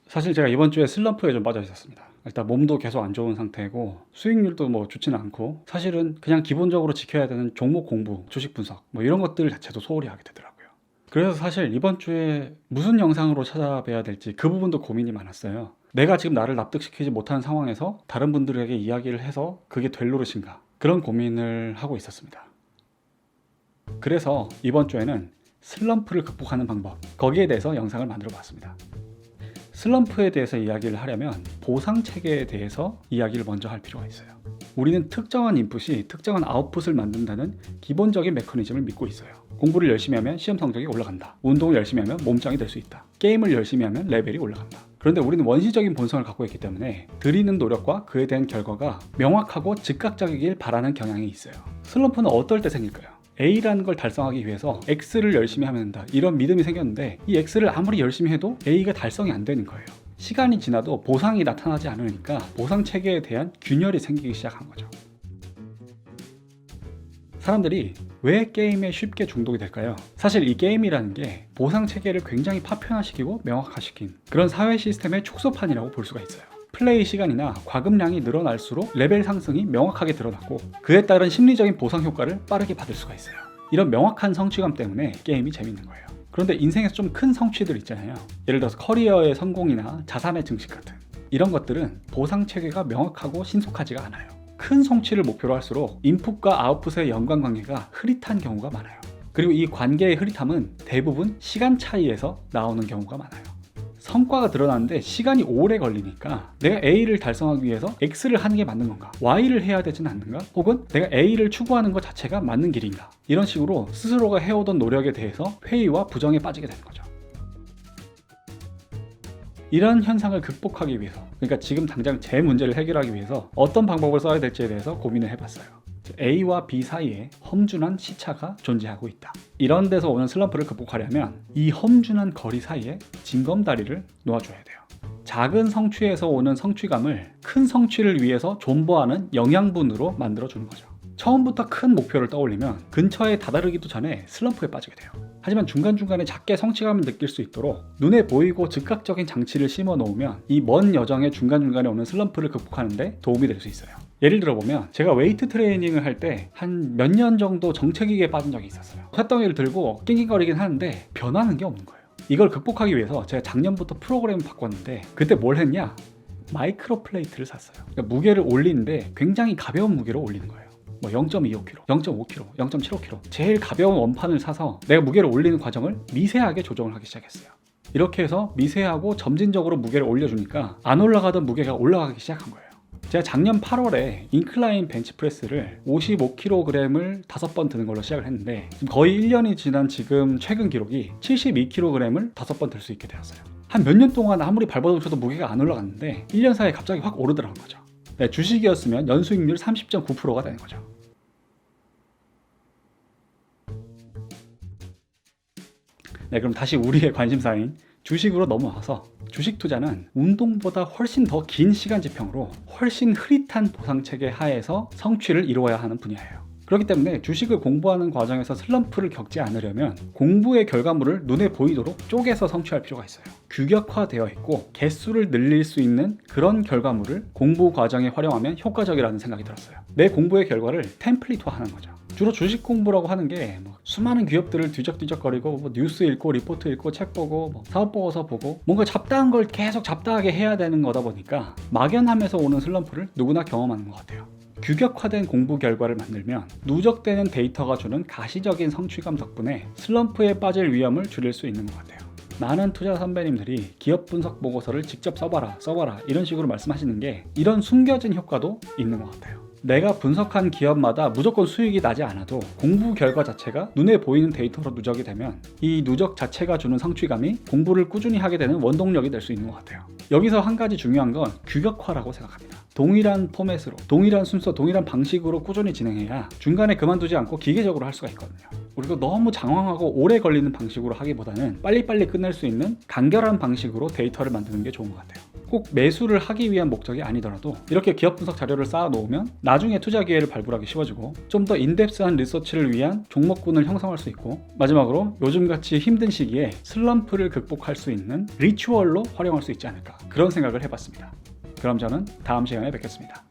사실 제가 이번 주에 슬럼프에 좀 빠져 있었습니다. 일단 몸도 계속 안 좋은 상태고 수익률도 뭐 좋지는 않고 사실은 그냥 기본적으로 지켜야 되는 종목 공부, 주식 분석 뭐 이런 것들 자체도 소홀히 하게 되더라고요. 그래서 사실 이번 주에 무슨 영상으로 찾아뵈야 될지 그 부분도 고민이 많았어요. 내가 지금 나를 납득시키지 못하는 상황에서 다른 분들에게 이야기를 해서 그게 될 노릇인가, 그런 고민을 하고 있었습니다. 그래서 이번 주에는 슬럼프를 극복하는 방법, 거기에 대해서 영상을 만들어 봤습니다. 슬럼프에 대해서 이야기를 하려면 보상 체계에 대해서 이야기를 먼저 할 필요가 있어요. 우리는 특정한 인풋이 특정한 아웃풋을 만든다는 기본적인 메커니즘을 믿고 있어요. 공부를 열심히 하면 시험 성적이 올라간다. 운동을 열심히 하면 몸짱이 될 수 있다. 게임을 열심히 하면 레벨이 올라간다. 그런데 우리는 원시적인 본성을 갖고 있기 때문에 들이는 노력과 그에 대한 결과가 명확하고 즉각적이길 바라는 경향이 있어요. 슬럼프는 어떨 때 생길까요? A라는 걸 달성하기 위해서 X를 열심히 하면 된다, 이런 믿음이 생겼는데 이 X를 아무리 열심히 해도 A가 달성이 안 되는 거예요. 시간이 지나도 보상이 나타나지 않으니까 보상 체계에 대한 균열이 생기기 시작한 거죠. 사람들이 왜 게임에 쉽게 중독이 될까요? 사실 이 게임이라는 게 보상 체계를 굉장히 파편화시키고 명확화시킨 그런 사회 시스템의 축소판이라고 볼 수가 있어요. 플레이 시간이나 과금량이 늘어날수록 레벨 상승이 명확하게 드러나고 그에 따른 심리적인 보상 효과를 빠르게 받을 수가 있어요. 이런 명확한 성취감 때문에 게임이 재밌는 거예요. 그런데 인생에서 좀 큰 성취들 있잖아요. 예를 들어서 커리어의 성공이나 자산의 증식 같은 이런 것들은 보상 체계가 명확하고 신속하지가 않아요. 큰 성취를 목표로 할수록 인풋과 아웃풋의 연관관계가 흐릿한 경우가 많아요. 그리고 이 관계의 흐릿함은 대부분 시간 차이에서 나오는 경우가 많아요. 성과가 드러나는데 시간이 오래 걸리니까 내가 A를 달성하기 위해서 X를 하는 게 맞는 건가? Y를 해야 되진 않는가? 혹은 내가 A를 추구하는 것 자체가 맞는 길인가? 이런 식으로 스스로가 해오던 노력에 대해서 회의와 부정에 빠지게 되는 거죠. 이런 현상을 극복하기 위해서, 그러니까 지금 당장 제 문제를 해결하기 위해서 어떤 방법을 써야 될지에 대해서 고민을 해봤어요. A와 B 사이에 험준한 시차가 존재하고 있다. 이런 데서 오는 슬럼프를 극복하려면 이 험준한 거리 사이에 징검다리를 놓아줘야 돼요. 작은 성취에서 오는 성취감을 큰 성취를 위해서 존버하는 영양분으로 만들어주는 거죠. 처음부터 큰 목표를 떠올리면 근처에 다다르기도 전에 슬럼프에 빠지게 돼요. 하지만 중간중간에 작게 성취감을 느낄 수 있도록 눈에 보이고 즉각적인 장치를 심어 놓으면 이 먼 여정의 중간중간에 오는 슬럼프를 극복하는 데 도움이 될 수 있어요. 예를 들어보면 제가 웨이트 트레이닝을 할 때 한 몇 년 정도 정체기에 빠진 적이 있었어요. 쇳덩이를 들고 낑낑거리긴 하는데 변하는 게 없는 거예요. 이걸 극복하기 위해서 제가 작년부터 프로그램을 바꿨는데 그때 뭘 했냐? 마이크로 플레이트를 샀어요. 그러니까 무게를 올리는데 굉장히 가벼운 무게로 올리는 거예요. 뭐 0.25kg, 0.5kg, 0.75kg 제일 가벼운 원판을 사서 내가 무게를 올리는 과정을 미세하게 조정을 하기 시작했어요. 이렇게 해서 미세하고 점진적으로 무게를 올려주니까 안 올라가던 무게가 올라가기 시작한 거예요. 제가 작년 8월에 인클라인 벤치프레스를 55kg을 5번 드는 걸로 시작을 했는데 거의 1년이 지난 지금 최근 기록이 72kg을 5번 들 수 있게 되었어요. 한 몇 년 동안 아무리 발버둥쳐도 무게가 안 올라갔는데 1년 사이에 갑자기 확 오르더라는 거죠. 네, 주식이었으면 연수익률 30.9%가 되는 거죠. 네, 그럼 다시 우리의 관심사인 주식으로 넘어와서 주식 투자는 운동보다 훨씬 더 긴 시간 지평으로 훨씬 흐릿한 보상 체계 하에서 성취를 이루어야 하는 분야예요. 그렇기 때문에 주식을 공부하는 과정에서 슬럼프를 겪지 않으려면 공부의 결과물을 눈에 보이도록 쪼개서 성취할 필요가 있어요. 규격화되어 있고 개수를 늘릴 수 있는 그런 결과물을 공부 과정에 활용하면 효과적이라는 생각이 들었어요. 내 공부의 결과를 템플릿화하는 거죠. 주로 주식 공부라고 하는 게 수많은 기업들을 뒤적뒤적거리고 뉴스 읽고 리포트 읽고 책 보고 사업 보고서 보고 뭔가 잡다한 걸 계속 잡다하게 해야 되는 거다 보니까 막연함에서 오는 슬럼프를 누구나 경험하는 것 같아요. 규격화된 공부 결과를 만들면 누적되는 데이터가 주는 가시적인 성취감 덕분에 슬럼프에 빠질 위험을 줄일 수 있는 것 같아요. 많은 투자 선배님들이 기업 분석 보고서를 직접 써봐라 이런 식으로 말씀하시는 게 이런 숨겨진 효과도 있는 것 같아요. 내가 분석한 기업마다 무조건 수익이 나지 않아도 공부 결과 자체가 눈에 보이는 데이터로 누적이 되면 이 누적 자체가 주는 성취감이 공부를 꾸준히 하게 되는 원동력이 될 수 있는 것 같아요. 여기서 한 가지 중요한 건 규격화라고 생각합니다. 동일한 포맷으로, 동일한 순서, 동일한 방식으로 꾸준히 진행해야 중간에 그만두지 않고 기계적으로 할 수가 있거든요. 그리고 너무 장황하고 오래 걸리는 방식으로 하기보다는 빨리빨리 끝낼 수 있는 간결한 방식으로 데이터를 만드는 게 좋은 것 같아요. 꼭 매수를 하기 위한 목적이 아니더라도 이렇게 기업 분석 자료를 쌓아 놓으면 나중에 투자 기회를 발굴하기 쉬워지고 좀 더 인덱스한 리서치를 위한 종목군을 형성할 수 있고, 마지막으로 요즘같이 힘든 시기에 슬럼프를 극복할 수 있는 리추얼로 활용할 수 있지 않을까, 그런 생각을 해봤습니다. 그럼 저는 다음 시간에 뵙겠습니다.